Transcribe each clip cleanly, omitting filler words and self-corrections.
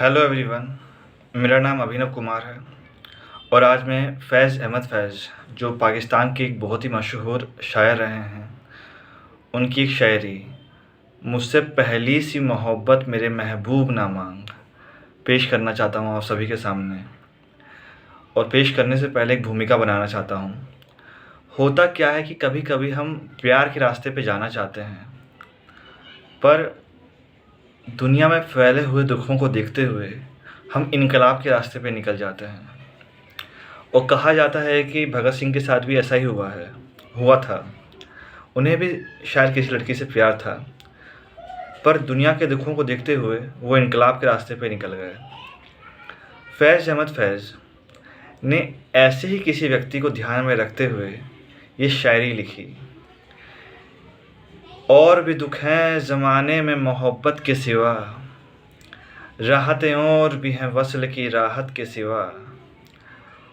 Hello everyone. मेरा नाम अभिनव कुमार है और आज मैं फैज़ अहमद फैज़ जो पाकिस्तान के एक बहुत ही मशहूर शायर रहे हैं उनकी एक शायरी मुझसे पहली सी मोहब्बत मेरे महबूब ना मांग पेश करना चाहता हूँ आप सभी के सामने। और पेश करने से पहले एक भूमिका बनाना चाहता हूँ। होता क्या है कि कभी कभी हम प्यार के रास्ते पे जाना चाहते हैं, पर दुनिया में फैले हुए दुखों को देखते हुए हम इनकलाब के रास्ते पे निकल जाते हैं। और कहा जाता है कि भगत सिंह के साथ भी ऐसा ही हुआ था। उन्हें भी शायद किसी लड़की से प्यार था, पर दुनिया के दुखों को देखते हुए वो इनकलाब के रास्ते पे निकल गए। फैज़ अहमद फैज़ ने ऐसे ही किसी व्यक्ति को ध्यान में रखते हुए ये शायरी लिखी। और भी दुख हैं ज़माने में मोहब्बत के सिवा, राहतें और भी हैं वस्ल की राहत के सिवा,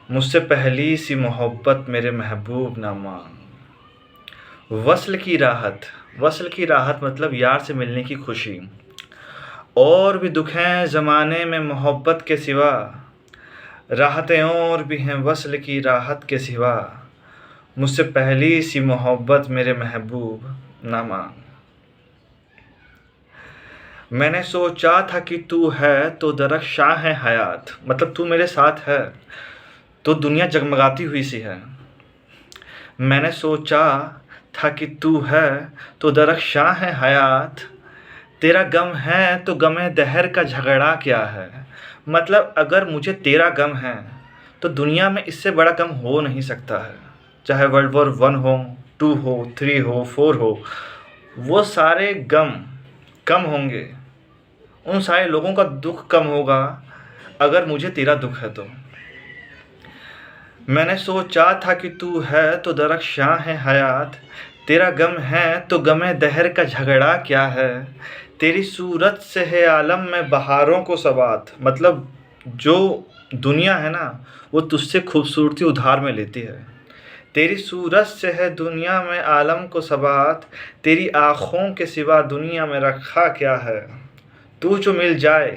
मुझसे पहली सी मोहब्बत मेरे महबूब ना मांग। वस्ल की राहत मतलब यार से मिलने की खुशी। और भी दुख हैं ज़माने में मोहब्बत के सिवा, राहतें और भी हैं वस्ल की राहत के सिवा, मुझसे पहली सी मोहब्बत मेरे महबूब ना मांग। मैंने सोचा था कि तू है तो दरख्शां है हयात, मतलब तू मेरे साथ है तो दुनिया जगमगाती हुई सी है। मैंने सोचा था कि तू है तो दरख्शां है हयात, तेरा गम है तो गमे दहर का झगड़ा क्या है। मतलब अगर मुझे तेरा गम है तो दुनिया में इससे बड़ा गम हो नहीं सकता है। चाहे वर्ल्ड वॉर 1 हो, 2 हो, 3 हो, 4 हो, वो सारे गम कम होंगे, उन सारे लोगों का दुख कम होगा अगर मुझे तेरा दुख है तो। मैंने सोचा था कि तू है तो दरख्शां है हयात, तेरा गम है तो गमे दहर का झगड़ा क्या है। तेरी सूरत से है आलम में बहारों को सबात, मतलब जो दुनिया है ना वो तुझसे खूबसूरती उधार में लेती है। तेरी सूरत से है दुनिया में आलम को सबात, तेरी आँखों के सिवा दुनिया में रखा क्या है। तू जो मिल जाए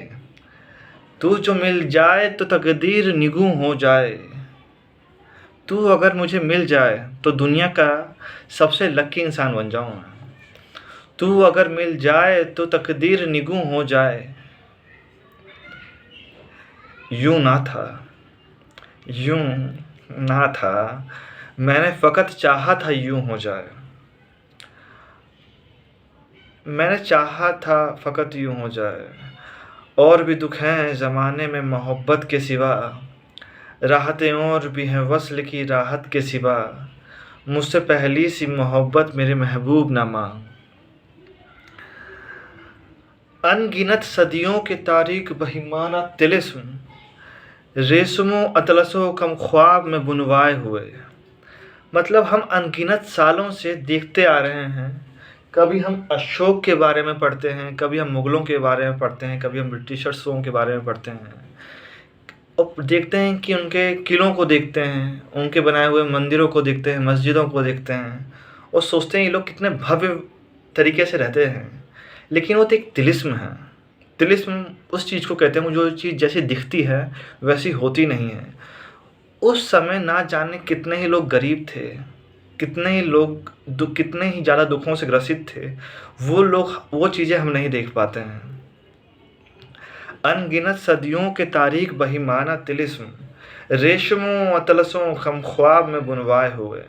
तू जो मिल जाए तो तकदीर निगूं हो जाए, तू अगर मुझे मिल जाए तो दुनिया का सबसे लकी इंसान बन जाऊँ मैं। तू अगर मिल जाए तो तकदीर निगूं हो जाए। यूं ना था यूं ना था, मैंने फ़कत चाहा था यूं हो जाए। मैंने चाहा था फ़कत यूं हो जाए। और भी दुख हैं ज़माने में मोहब्बत के सिवा, राहतें और भी हैं वस्ल की राहत के सिवा, मुझसे पहली सी मोहब्बत मेरे महबूब ना मांग। अनगिनत सदियों के तारीक बहिमाना तिलिस्म, रेशमो अतलसो कम ख्वाब में बुनवाए हुए। मतलब हम अनगिनत सालों से देखते आ रहे हैं। कभी हम अशोक के बारे में पढ़ते हैं, कभी हम मुग़लों के बारे में पढ़ते हैं, कभी हम ब्रिटिशर्सों के बारे में पढ़ते हैं और देखते हैं कि उनके किलों को देखते हैं, उनके बनाए हुए मंदिरों को देखते हैं, मस्जिदों को देखते हैं और सोचते हैं ये लोग कितने भव्य तरीके से रहते हैं। लेकिन वो तो एक तिलिस्म है। तिलिस्म उस चीज़ को कहते हैं जो चीज़ जैसी दिखती है वैसी होती नहीं है। उस समय ना जाने कितने ही लोग गरीब थे, कितने ही लोग कितने ही ज़्यादा दुखों से ग्रसित थे। वो लोग वो चीज़ें हम नहीं देख पाते हैं। अनगिनत सदियों के तारीख बहिमाना तिलिस्म, रेशमों अतलसों खम ख्वाब में बुनवाए हुए।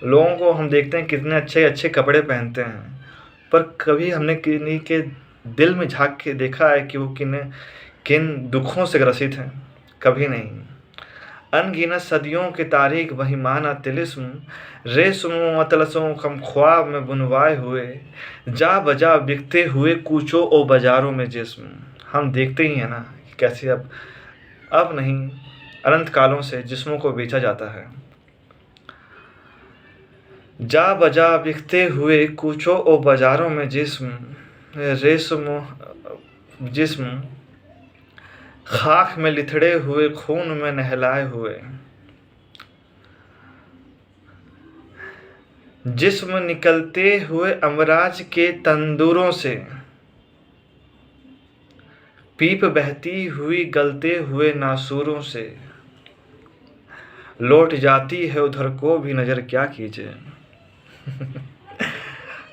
लोगों को हम देखते हैं कितने अच्छे अच्छे कपड़े पहनते हैं, पर कभी हमने किन्हीं के दिल में झांक के देखा है कि वो किन दुखों से ग्रसित हैं? कभी नहीं। अनगिनत सदियों की तारीख बहिमाना तिलिस्म, रेशमों अतलसों खम ख्वाब में बुनवाए हुए, जा बजा बिकते हुए कूचो ओ बाज़ारों में जिस्म। हम देखते ही हैं ना कि कैसे अब नहीं, अनंत कालों से जिस्मों को बेचा जाता है। जा बजा बिकते हुए कूचो ओ बाज़ारों में जिस्म, रेशम जिस्म खाक में लिथड़े हुए खून में नहलाए हुए। जिस्म निकलते हुए अमराज के तंदूरों से, पीप बहती हुई गलते हुए नासूरों से लौट जाती है उधर को भी नज़र क्या कीजिए।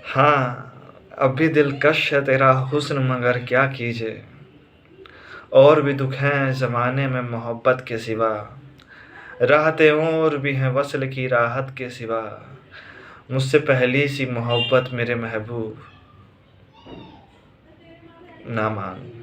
हाँ, अब भी दिलकश है तेरा हुस्न मगर क्या कीजिए। और भी दुख हैं ज़माने में मोहब्बत के सिवा, राहतें और भी हैं वस्ल की राहत के सिवा। मुझसे पहली सी मोहब्बत मेरे महबूब ना मान।